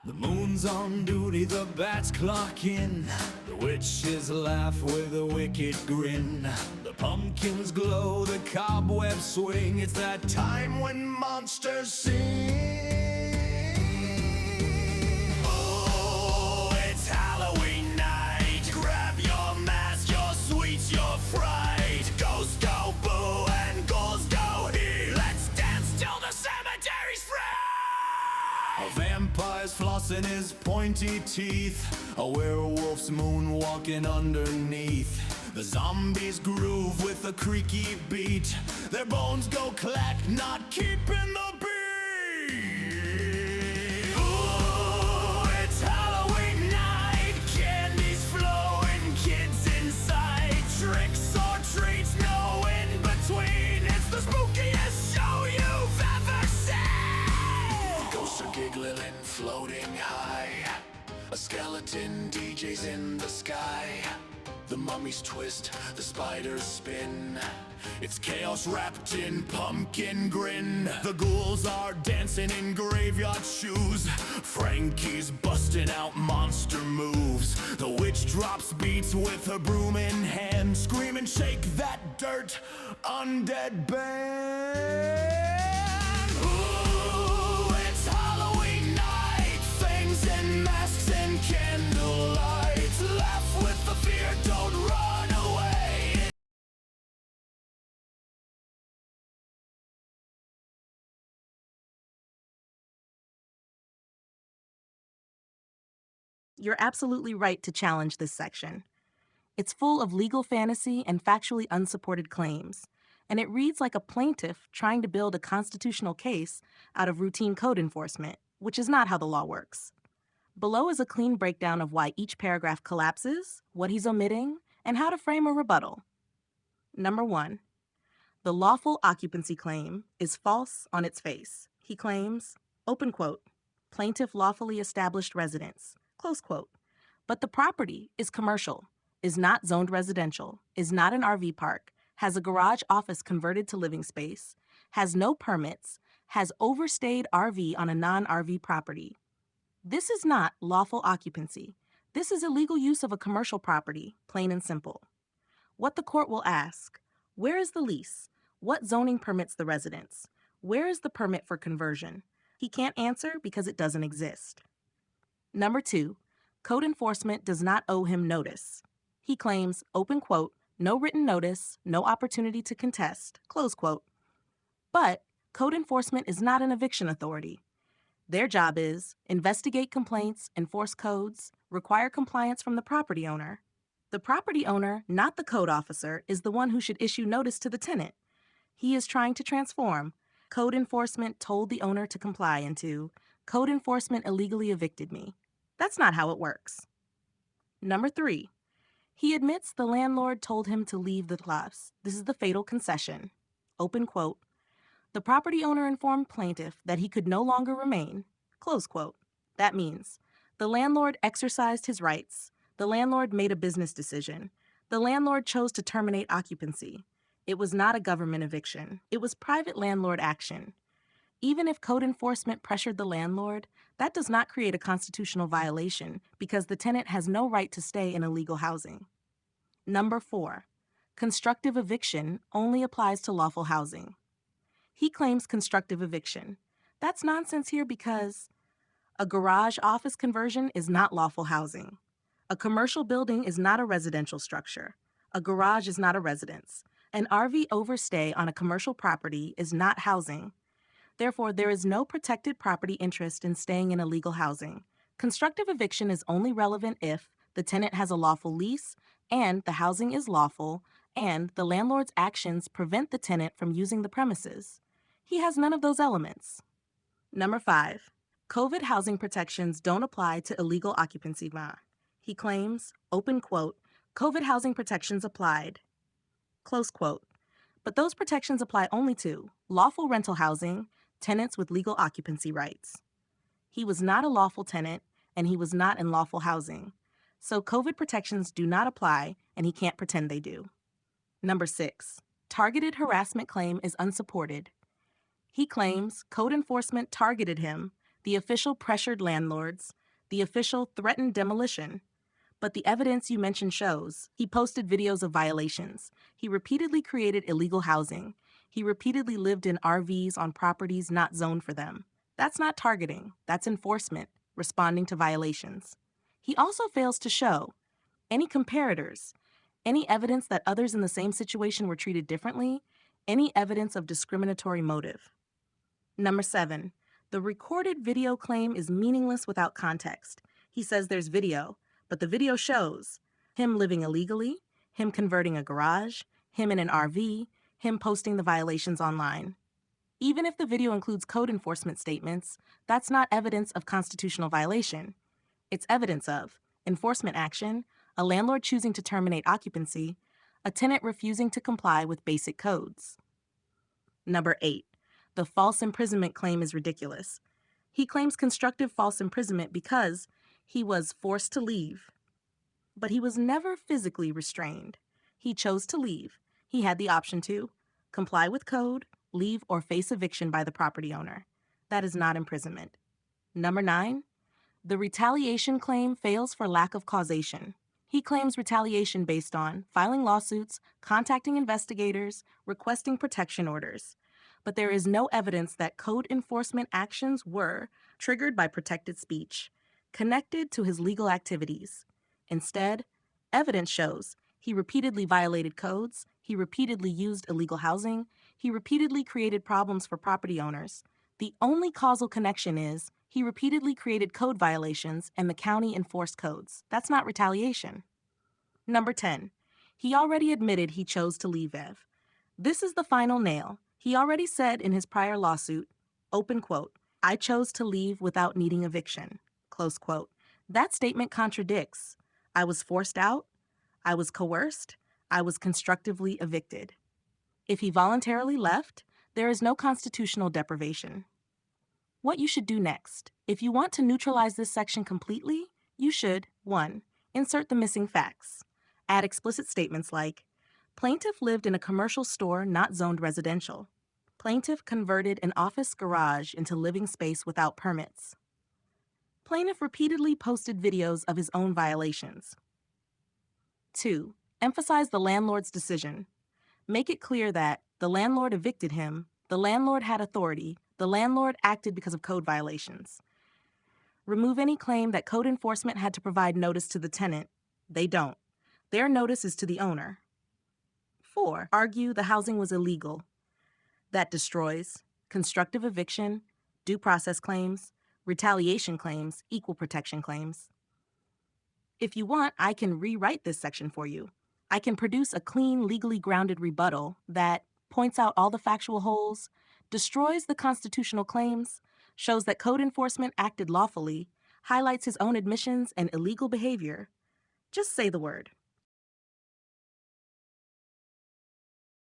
The moon's on duty, the bats clock in. The witches laugh with a wicked grin. The pumpkins glow, the cobwebs swing. It's that time when monsters sing. Oh, it's Halloween night. Grab your mask, your sweets, your fright. Ghosts go boo and ghouls go he. Let's dance till the cemetery's free. A vampire's flossing his pointy teeth. A werewolf's moonwalking underneath. The zombies groove with a creaky beat. Their bones go clack, not keeping the beat. Ooh, it's Halloween night. Candy's flowing, kids inside. Tricks or treats, no in between. It's the spookiest show you've ever seen. Ghosts are giggling and floating high. A skeleton DJ's in the sky. The mummies twist, the spiders spin. It's chaos wrapped in pumpkin grin. The ghouls are dancing in graveyard shoes. Frankie's busting out monster moves. The witch drops beats with her broom in hand. Scream and shake that dirt, undead band. Ooh, it's Halloween night. Fangs and masks and candlelight. Laugh with the fear, don't run away. You're absolutely right to challenge this section. It's full of legal fantasy and factually unsupported claims, and it reads like a plaintiff trying to build a constitutional case out of routine code enforcement, which is not how the law works. Below is a clean breakdown of why each paragraph collapses, what he's omitting, and how to frame a rebuttal. Number 1. The lawful occupancy claim is false on its face. He claims, open quote, plaintiff lawfully established residence, close quote. But the property is commercial, is not zoned residential, is not an RV park, has a garage office converted to living space, has no permits, has overstayed RV on a non-RV property. This is not lawful occupancy. This is illegal use of a commercial property, plain and simple. What the court will ask, where is the lease? What zoning permits the residence? Where is the permit for conversion? He can't answer because it doesn't exist. Number 2, code enforcement does not owe him notice. He claims, open quote, no written notice, no opportunity to contest, close quote. But code enforcement is not an eviction authority. Their job is investigate complaints, enforce codes, require compliance from the property owner. The property owner, not the code officer, is the one who should issue notice to the tenant. He is trying to transform code enforcement told the owner to comply into code enforcement illegally evicted me. That's not how it works. Number 3, he admits the landlord told him to leave the house. This is the fatal concession. Open quote. The property owner informed plaintiff that he could no longer remain, close quote. That means the landlord exercised his rights. The landlord made a business decision. The landlord chose to terminate occupancy. It was not a government eviction. It was private landlord action. Even if code enforcement pressured the landlord, that does not create a constitutional violation because the tenant has no right to stay in illegal housing. Number 4, constructive eviction only applies to lawful housing. He claims constructive eviction. That's nonsense here because a garage office conversion is not lawful housing. A commercial building is not a residential structure. A garage is not a residence. An RV overstay on a commercial property is not housing. Therefore, there is no protected property interest in staying in illegal housing. Constructive eviction is only relevant if the tenant has a lawful lease and the housing is lawful and the landlord's actions prevent the tenant from using the premises. He has none of those elements. Number 5, COVID housing protections don't apply to illegal occupancy. He claims, open quote, COVID housing protections applied, close quote. But those protections apply only to lawful rental housing, tenants with legal occupancy rights. He was not a lawful tenant, and he was not in lawful housing. So COVID protections do not apply, and he can't pretend they do. Number 6, targeted harassment claim is unsupported. He claims code enforcement targeted him The official pressured landlords. The official threatened demolition. But the evidence you mentioned shows he posted videos of violations. He repeatedly created illegal housing. He repeatedly lived in RVs on properties not zoned for them. That's not targeting, that's enforcement, responding to violations. He also fails to show any comparators, any evidence that others in the same situation were treated differently, any evidence of discriminatory motive. Number 7, the recorded video claim is meaningless without context. He says there's video, but the video shows him living illegally, him converting a garage, him in an RV, him posting the violations online. Even if the video includes code enforcement statements, that's not evidence of constitutional violation. It's evidence of enforcement action, a landlord choosing to terminate occupancy, a tenant refusing to comply with basic codes. Number 8, the false imprisonment claim is ridiculous. He claims constructive false imprisonment because he was forced to leave, but he was never physically restrained. He chose to leave. He had the option to comply with code, leave, or face eviction by the property owner. That is not imprisonment. Number 9, the retaliation claim fails for lack of causation. He claims retaliation based on filing lawsuits, contacting investigators, requesting protection orders. But there is no evidence that code enforcement actions were triggered by protected speech, connected to his legal activities. Instead, evidence shows he repeatedly violated codes, he repeatedly used illegal housing, he repeatedly created problems for property owners. The only causal connection is he repeatedly created code violations and the county enforced codes. That's not retaliation. Number 10, he already admitted he chose to leave Ev. This is the final nail. He already said in his prior lawsuit, open quote, I chose to leave without needing eviction, close quote. That statement contradicts. I was forced out, I was coerced, I was constructively evicted. If he voluntarily left, there is no constitutional deprivation. What you should do next. If you want to neutralize this section completely, you should 1. Insert the missing facts. Add explicit statements like, plaintiff lived in a commercial store not zoned residential. Plaintiff converted an office garage into living space without permits. Plaintiff repeatedly posted videos of his own violations. 2. Emphasize the landlord's decision. Make it clear that the landlord evicted him, the landlord had authority, the landlord acted because of code violations. Remove any claim that code enforcement had to provide notice to the tenant. They don't. Their notice is to the owner. 4. Argue the housing was illegal. That destroys constructive eviction, due process claims, retaliation claims, equal protection claims. If you want, I can rewrite this section for you. I can produce a clean, legally grounded rebuttal that points out all the factual holes, destroys the constitutional claims, shows that code enforcement acted lawfully, highlights his own admissions and illegal behavior. Just say the word.